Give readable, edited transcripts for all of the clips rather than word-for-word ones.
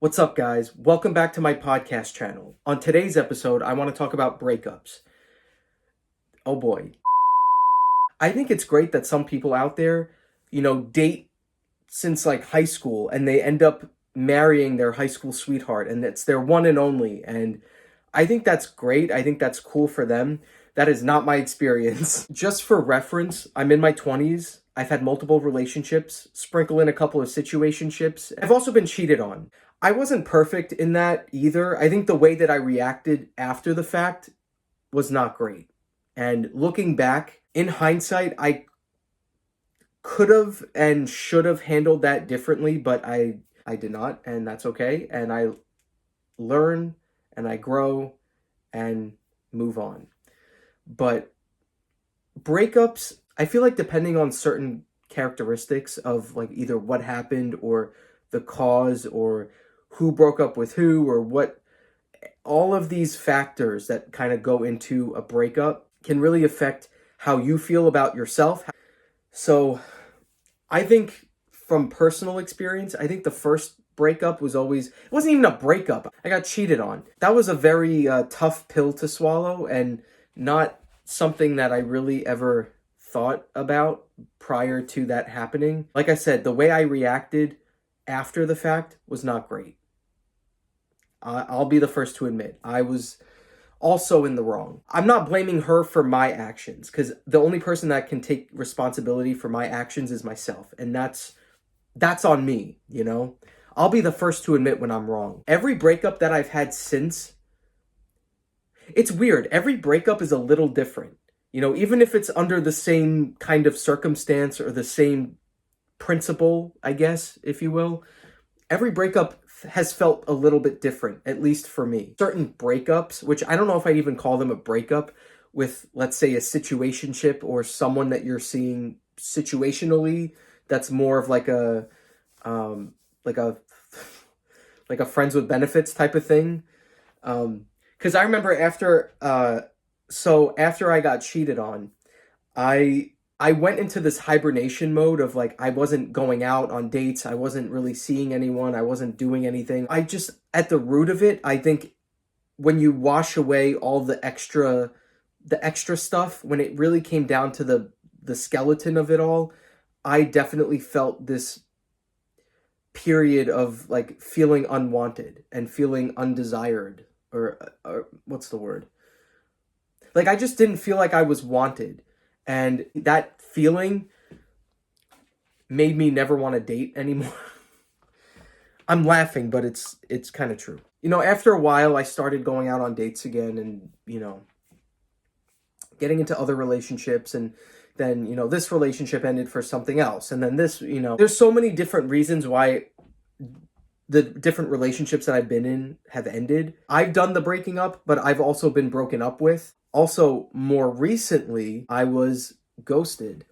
What's up, guys? Welcome back to my podcast channel. On today's episode, I want to talk about breakups. Oh boy. I think it's great that some people out there, date since like high school and they end up marrying their high school sweetheart and it's their one and only. And I think that's great. I think that's cool for them. That is not my experience. Just for reference, I'm in my 20s. I've had multiple relationships, sprinkle in a couple of situationships. I've also been cheated on. I wasn't perfect in that either. I think the way that I reacted after the fact was not great. And looking back, in hindsight, I could have and should have handled that differently, but I did not, and that's okay. And I learn and I grow and move on. But breakups, I feel like depending on certain characteristics of like either what happened or the cause or who broke up with who or what, all of these factors that kind of go into a breakup can really affect how you feel about yourself. So I think from personal experience, I think the first breakup was always, it wasn't even a breakup. I got cheated on. That was a very tough pill to swallow and not something that I really ever thought about prior to that happening. Like I said, the way I reacted after the fact was not great. I'll be the first to admit I was also in the wrong. I'm not blaming her for my actions because the only person that can take responsibility for my actions is myself. And that's on me, I'll be the first to admit when I'm wrong. Every breakup that I've had since, it's weird. Every breakup is a little different. Even if it's under the same kind of circumstance or the same principle, I guess, if you will, every breakup has felt a little bit different, at least for me. Certain breakups, which I don't know if I'd even call them a breakup, with, let's say, a situationship or someone that you're seeing situationally, that's more of like a like a like a friends with benefits type of thing. Because I remember after I got cheated on, I went into this hibernation mode of like, I wasn't going out on dates. I wasn't really seeing anyone. I wasn't doing anything. I just, at the root of it, I think when you wash away all the extra stuff, when it really came down to the skeleton of it all, I definitely felt this period of like feeling unwanted and feeling undesired or what's the word? Like I just didn't feel like I was wanted. And that feeling made me never want to date anymore. I'm laughing, but it's kind of true. After a while, I started going out on dates again and, getting into other relationships. And then, this relationship ended for something else. And then this, there's so many different reasons why the different relationships that I've been in have ended. I've done the breaking up, but I've also been broken up with. Also, more recently, I was ghosted.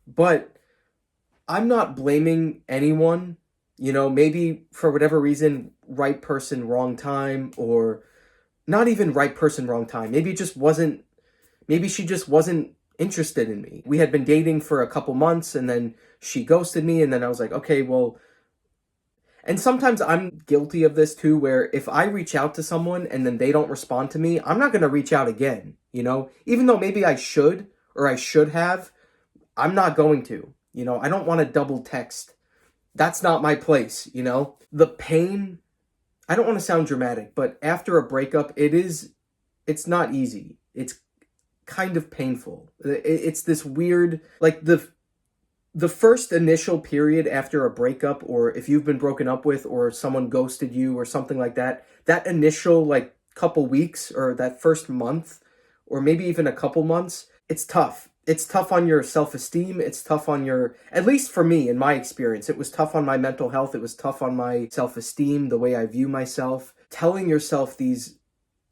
But I'm not blaming anyone. Maybe for whatever reason, right person, wrong time, or not even right person, wrong time. Maybe she just wasn't interested in me. We had been dating for a couple months and then she ghosted me. And then I was like, okay, well, and sometimes I'm guilty of this too, where if I reach out to someone and then they don't respond to me, I'm not going to reach out again, even though maybe I should or I should have, I'm not going to, I don't want to double text. That's not my place, the pain. I don't want to sound dramatic, but after a breakup, it's not easy. It's kind of painful. It's this weird, like the first initial period after a breakup, or if you've been broken up with or someone ghosted you or something like that, that initial like couple weeks or that first month or maybe even a couple months, it's tough. It's tough on your self-esteem. It's tough on at least for me, in my experience, it was tough on my mental health. It was tough on my self-esteem, the way I view myself. Telling yourself these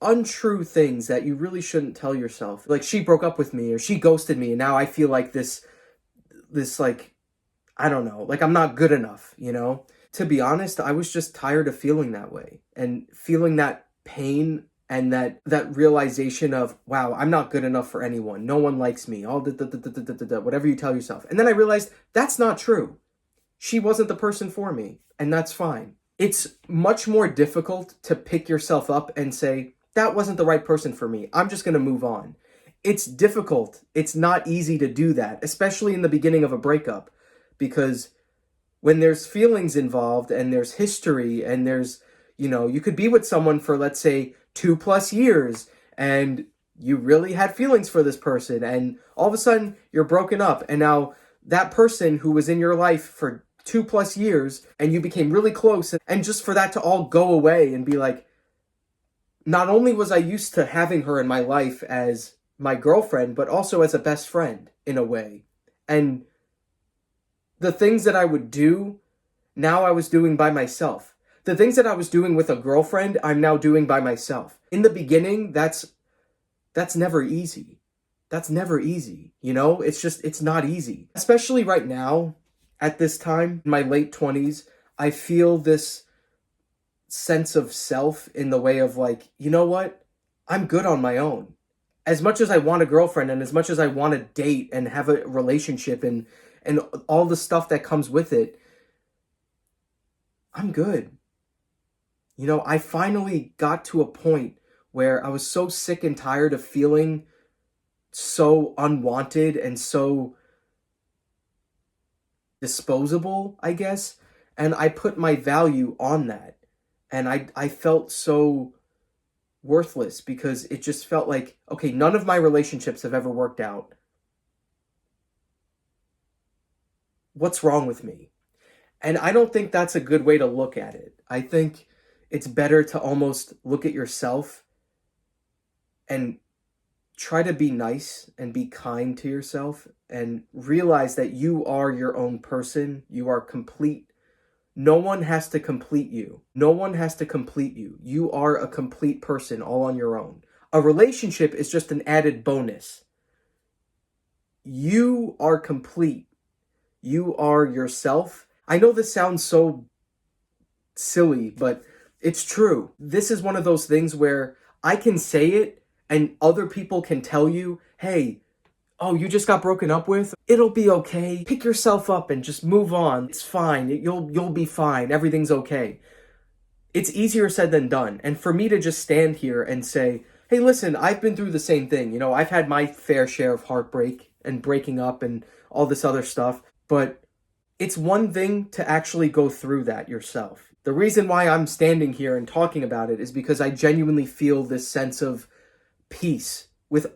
untrue things that you really shouldn't tell yourself. Like, she broke up with me or she ghosted me and now I feel like this like, I don't know, like I'm not good enough, To be honest, I was just tired of feeling that way and feeling that pain and that realization of, wow, I'm not good enough for anyone. No one likes me. All whatever you tell yourself. And then I realized that's not true. She wasn't the person for me, and that's fine. It's much more difficult to pick yourself up and say, that wasn't the right person for me. I'm just going to move on. It's difficult. It's not easy to do that, especially in the beginning of a breakup, because when there's feelings involved and there's history and there's, you could be with someone for, let's say, 2+ years and you really had feelings for this person, and all of a sudden you're broken up, and now that person who was in your life for 2+ years and you became really close, and just for that to all go away and be like, not only was I used to having her in my life as my girlfriend, but also as a best friend in a way. And the things that I would do, now I was doing by myself. The things that I was doing with a girlfriend, I'm now doing by myself. In the beginning, that's never easy. That's never easy. It's not easy. Especially right now, at this time, in my late 20s, I feel this sense of self in the way of like, you know what? I'm good on my own. As much as I want a girlfriend and as much as I want to date and have a relationship and all the stuff that comes with it, I'm good. I finally got to a point where I was so sick and tired of feeling so unwanted and so disposable, I guess. And I put my value on that. And I felt so worthless because it just felt like, okay, none of my relationships have ever worked out. What's wrong with me? And I don't think that's a good way to look at it. I think it's better to almost look at yourself and try to be nice and be kind to yourself and realize that you are your own person. You are complete. No one has to complete you. No one has to complete you. You are a complete person all on your own. A relationship is just an added bonus. You are complete. You are yourself. I know this sounds so silly, but it's true. This is one of those things where I can say it and other people can tell you, hey, oh, you just got broken up with? It'll be okay. Pick yourself up and just move on. It's fine. You'll be fine. Everything's okay. It's easier said than done. And for me to just stand here and say, hey, listen, I've been through the same thing. I've had my fair share of heartbreak and breaking up and all this other stuff. But it's one thing to actually go through that yourself. The reason why I'm standing here and talking about it is because I genuinely feel this sense of peace with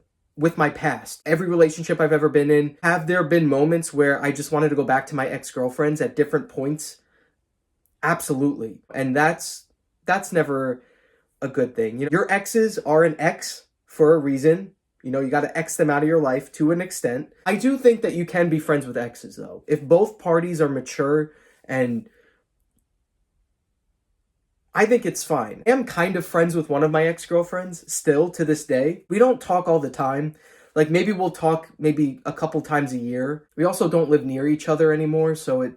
my past. Every relationship I've ever been in, have there been moments where I just wanted to go back to my ex-girlfriends at different points? Absolutely. And that's never a good thing. Your exes are an ex for a reason. You got to X them out of your life to an extent. I do think that you can be friends with exes, though. If both parties are mature, and I think it's fine. I am kind of friends with one of my ex-girlfriends still to this day. We don't talk all the time. Like, maybe we'll talk maybe a couple times a year. We also don't live near each other anymore, so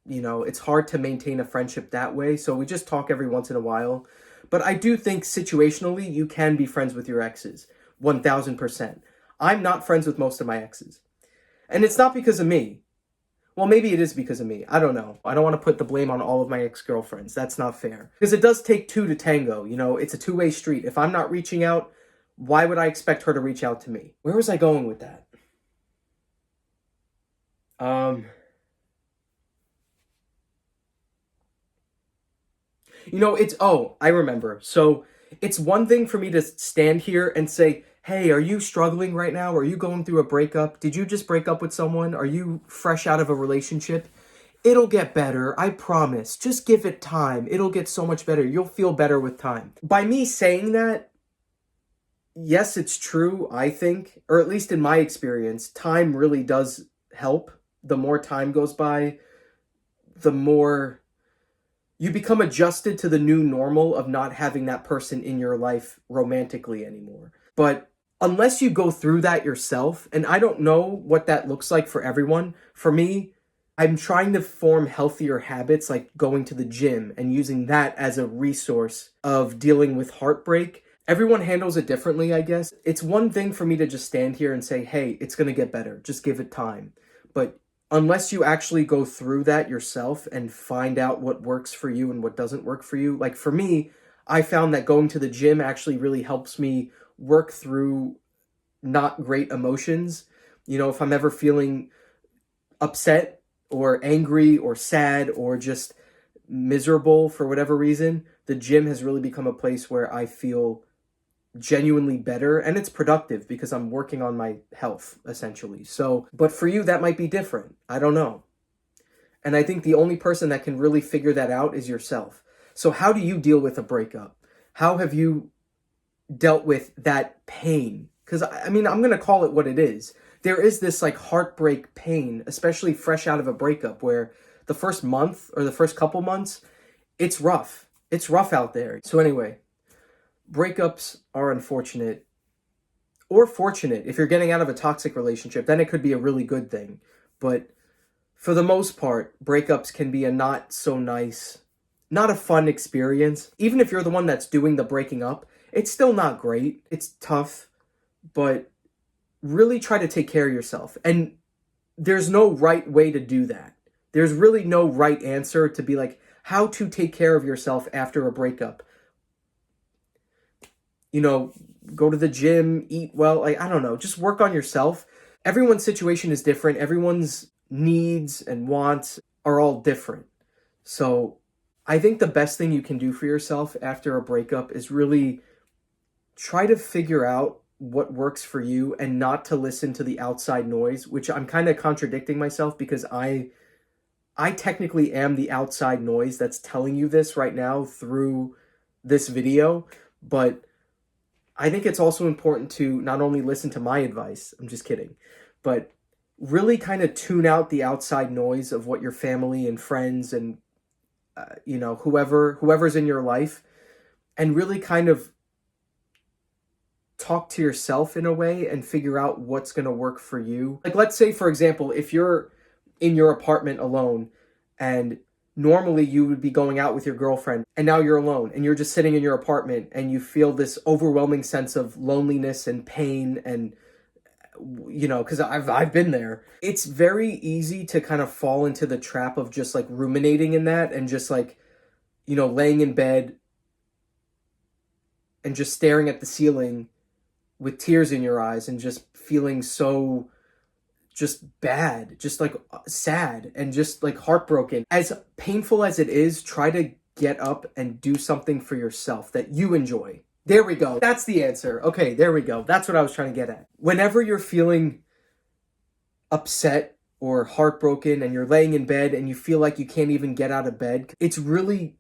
it's hard to maintain a friendship that way. So we just talk every once in a while. But I do think situationally you can be friends with your exes. 1000%. I'm not friends with most of my exes. And it's not because of me. Well, maybe it is because of me. I don't know. I don't want to put the blame on all of my ex-girlfriends. That's not fair. Because it does take two to tango. It's a two-way street. If I'm not reaching out, why would I expect her to reach out to me? Where was I going with that? I remember. So it's one thing for me to stand here and say, hey, are you struggling right now? Are you going through a breakup? Did you just break up with someone? Are you fresh out of a relationship? It'll get better, I promise. Just give it time. It'll get so much better. You'll feel better with time. By me saying that, yes, it's true, I think, or at least in my experience, time really does help. The more time goes by, the more you become adjusted to the new normal of not having that person in your life romantically anymore. But unless you go through that yourself, and I don't know what that looks like for everyone, for me, I'm trying to form healthier habits like going to the gym and using that as a resource of dealing with heartbreak. Everyone handles it differently, I guess. It's one thing for me to just stand here and say, hey, it's going to get better. Just give it time. But unless you actually go through that yourself and find out what works for you and what doesn't work for you. Like for me, I found that going to the gym actually really helps me work through not great emotions. You know, if I'm ever feeling upset or angry or sad or just miserable for whatever reason, the gym has really become a place where I feel genuinely better, and it's productive because I'm working on my health essentially. So, but for you that might be different. I don't know. And I think the only person that can really figure that out is yourself. So how do you deal with a breakup? How have you dealt with that pain? Because I mean, I'm going to call it what it is. There is this like heartbreak pain, especially fresh out of a breakup, where the first month or the first couple months, it's rough. It's rough out there. So anyway, breakups are unfortunate or fortunate. If you're getting out of a toxic relationship, then it could be a really good thing. But for the most part, breakups can be a not so nice, not a fun experience. Even if you're the one that's doing the breaking up, it's still not great. It's tough, but really try to take care of yourself. And there's no right way to do that. There's really no right answer to be like how to take care of yourself after a breakup. You know, go to the gym, eat well, like, I don't know, just work on yourself. Everyone's situation is different. Everyone's needs and wants are all different. So I think the best thing you can do for yourself after a breakup is really try to figure out what works for you and not to listen to the outside noise, which I'm kind of contradicting myself because I technically am the outside noise that's telling you this right now through this video, but I think it's also important to not only listen to my advice, I'm just kidding, but really kind of tune out the outside noise of what your family and friends and you know, whoever's in your life, and really kind of talk to yourself in a way and figure out what's going to work for you. Like let's say for example, if you're in your apartment alone and normally you would be going out with your girlfriend and now you're alone and you're just sitting in your apartment and you feel this overwhelming sense of loneliness and pain and you know, because I've been there. It's very easy to kind of fall into the trap of just like ruminating in that and just like, you know, laying in bed and just staring at the ceiling with tears in your eyes and just feeling so just bad, just like sad and just like heartbroken. As painful as it is, try to get up and do something for yourself that you enjoy. There we go. That's the answer. Okay, there we go. That's what I was trying to get at. Whenever you're feeling upset or heartbroken and you're laying in bed and you feel like you can't even get out of bed, it's really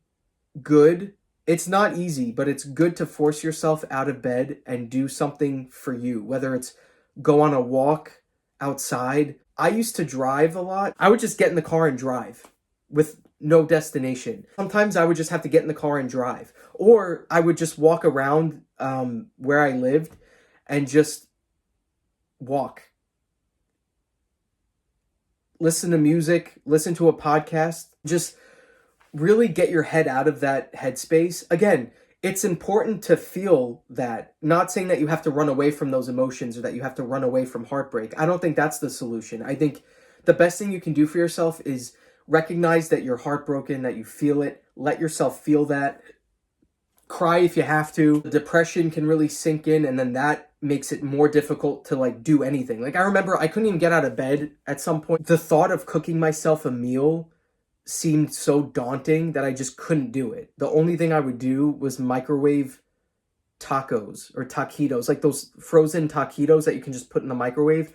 good. It's not easy, but it's good to force yourself out of bed and do something for you, whether it's go on a walk outside. I used to drive a lot. I would just get in the car and drive with no destination. Sometimes I would just have to get in the car and drive, or I would just walk around where I lived and just walk. Listen to music, listen to a podcast, just really get your head out of that headspace. Again, it's important to feel that. Not saying that you have to run away from those emotions or that you have to run away from heartbreak. I don't think that's the solution. I think the best thing you can do for yourself is recognize that you're heartbroken, that you feel it, let yourself feel that, cry if you have to. The depression can really sink in, and then that makes it more difficult to like do anything. Like I remember I couldn't even get out of bed at some point. The thought of cooking myself a meal seemed so daunting that I just couldn't do it. The only thing I would do was microwave tacos or taquitos, like those frozen taquitos that you can just put in the microwave.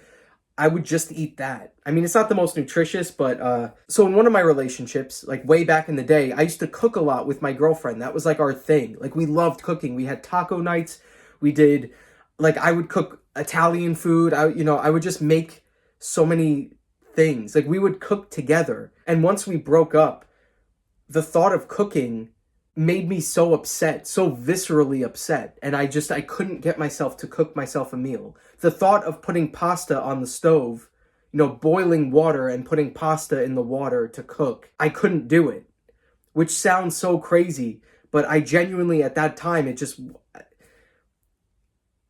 I would just eat that. I mean, it's not the most nutritious, but so in one of my relationships, like way back in the day, I used to cook a lot with my girlfriend. That was like our thing. Like we loved cooking. We had taco nights. We did, like I would cook Italian food. I would just make so many things. Like we would cook together. And once we broke up, the thought of cooking made me so upset, so viscerally upset. And I couldn't get myself to cook myself a meal. The thought of putting pasta on the stove, you know, boiling water and putting pasta in the water to cook, I couldn't do it, which sounds so crazy. But I genuinely, at that time,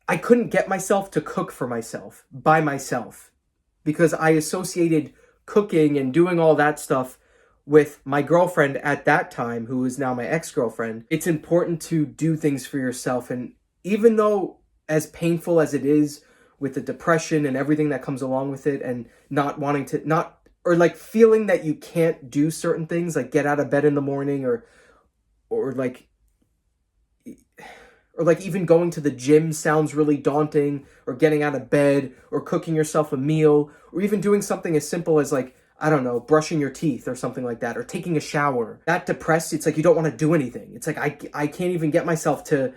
I couldn't get myself to cook for myself, by myself, because I associated cooking and doing all that stuff with my girlfriend at that time, who is now my ex-girlfriend, it's important to do things for yourself. And even though, as painful as it is with the depression and everything that comes along with it, and not wanting to, not, or like feeling that you can't do certain things, like get out of bed in the morning, or like, or like even going to the gym sounds really daunting, or getting out of bed, or cooking yourself a meal, or even doing something as simple as like, I don't know, brushing your teeth or something like that, or taking a shower. That depressed, it's like you don't want to do anything. It's like I can't even get myself to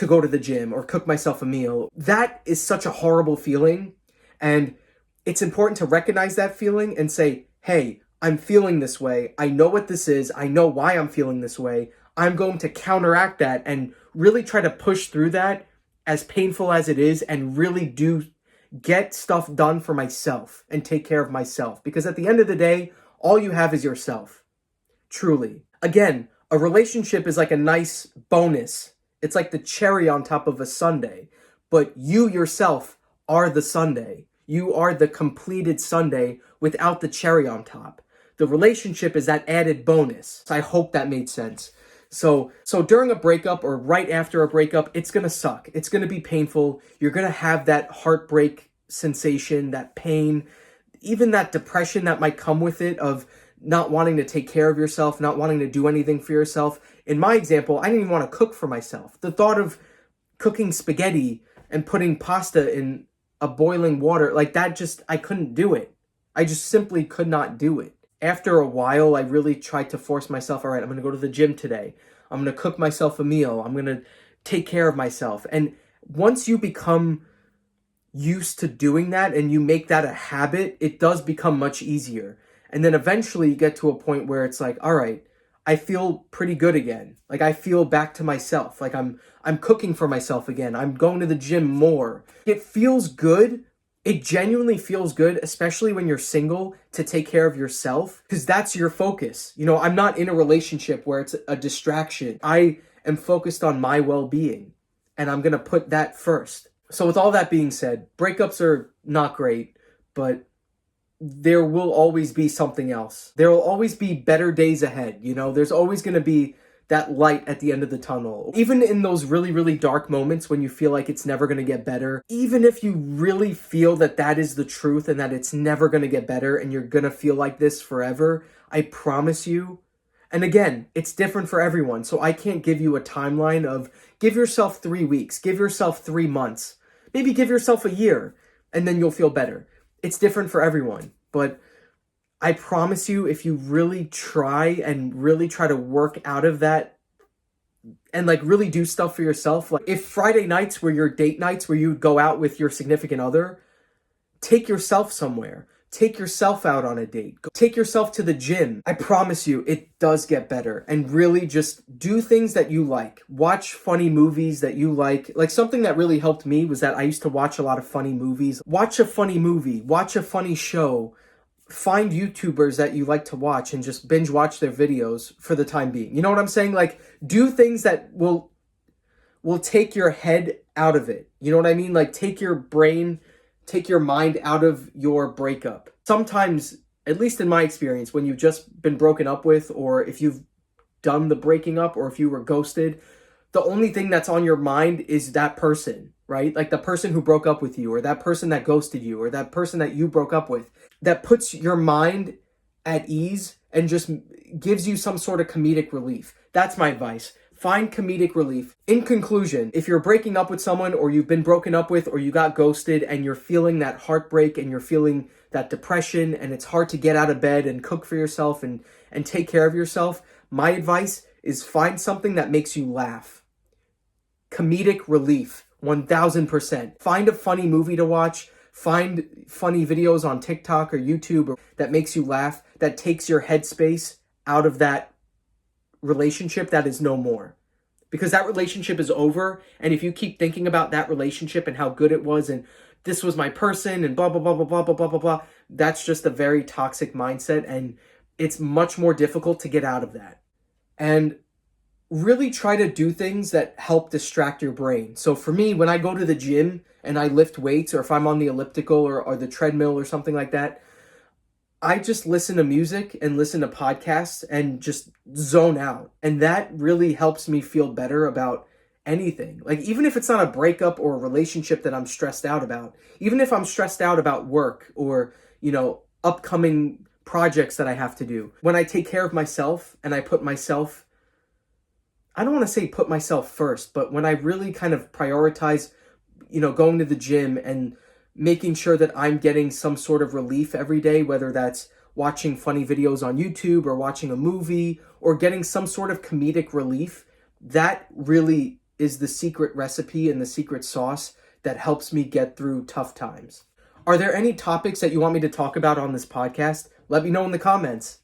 go to the gym or cook myself a meal. That is such a horrible feeling, and it's important to recognize that feeling and say, hey, I'm feeling this way. I know what this is. I know why I'm feeling this way. I'm going to counteract that and really try to push through that, as painful as it is, and really do get stuff done for myself and take care of myself. Because at the end of the day, all you have is yourself. Truly. Again, a relationship is like a nice bonus. It's like the cherry on top of a sundae. But you yourself are the sundae. You are the completed sundae without the cherry on top. The relationship is that added bonus. I hope that made sense. So during a breakup or right after a breakup, it's going to suck. It's going to be painful. You're going to have that heartbreak sensation, that pain, even that depression that might come with it, of not wanting to take care of yourself, not wanting to do anything for yourself. In my example, I didn't even want to cook for myself. The thought of cooking spaghetti and putting pasta in a boiling water, like that, just, I couldn't do it. I just simply could not do it. After a while, I really tried to force myself, all right, I'm going to go to the gym today. I'm going to cook myself a meal. I'm going to take care of myself. And once you become used to doing that and you make that a habit, it does become much easier. And then eventually you get to a point where it's like, all right, I feel pretty good again. Like I feel back to myself. Like I'm cooking for myself again. I'm going to the gym more. It feels good. It genuinely feels good, especially when you're single, to take care of yourself, because that's your focus. You know, I'm not in a relationship where it's a distraction. I am focused on my well-being, and I'm going to put that first. So with all that being said, breakups are not great, but there will always be something else. There will always be better days ahead. You know, there's always going to be that light at the end of the tunnel. Even in those really, really dark moments when you feel like it's never going to get better, even if you really feel that that is the truth and that it's never going to get better and you're going to feel like this forever, I promise you. And again, it's different for everyone. So I can't give you a timeline of give yourself 3 weeks, give yourself 3 months, maybe give yourself a year, and then you'll feel better. It's different for everyone. But I promise you, if you really try and really try to work out of that and like really do stuff for yourself, like if Friday nights were your date nights where you'd go out with your significant other, take yourself somewhere. Take yourself out on a date. Take yourself to the gym. I promise you, it does get better. And really just do things that you like. Watch funny movies that you like. Like something that really helped me was that I used to watch a lot of funny movies. Watch a funny movie. Watch a funny show. Find YouTubers that you like to watch and just binge watch their videos for the time being. You know what I'm saying? Like, do things that will take your head out of it. You know what I mean? Like, take your brain, take your mind out of your breakup. Sometimes, at least in my experience, when you've just been broken up with, or if you've done the breaking up, or if you were ghosted, the only thing that's on your mind is that person, right? Like the person who broke up with you, or that person that ghosted you, or that person that you broke up with. That puts your mind at ease and just gives you some sort of comedic relief. That's my advice. Find comedic relief. In conclusion, if you're breaking up with someone, or you've been broken up with, or you got ghosted, and you're feeling that heartbreak and you're feeling that depression, and it's hard to get out of bed and cook for yourself and take care of yourself, my advice is find something that makes you laugh. Comedic relief, 1000%. Find a funny movie to watch. Find funny videos on TikTok or YouTube that makes you laugh, that takes your headspace out of that relationship that is no more. Because that relationship is over, and if you keep thinking about that relationship and how good it was, and this was my person, and blah, blah, blah, blah, blah, blah, blah, blah, blah, that's just a very toxic mindset, and it's much more difficult to get out of that. And really try to do things that help distract your brain. So for me, when I go to the gym and I lift weights, or if I'm on the elliptical or the treadmill or something like that, I just listen to music and listen to podcasts and just zone out. And that really helps me feel better about anything. Like, even if it's not a breakup or a relationship that I'm stressed out about, even if I'm stressed out about work or, upcoming projects that I have to do, when I take care of myself and I put myself, I don't want to say put myself first, but when I really kind of prioritize, going to the gym and making sure that I'm getting some sort of relief every day, whether that's watching funny videos on YouTube or watching a movie or getting some sort of comedic relief, that really is the secret recipe and the secret sauce that helps me get through tough times. Are there any topics that you want me to talk about on this podcast? Let me know in the comments.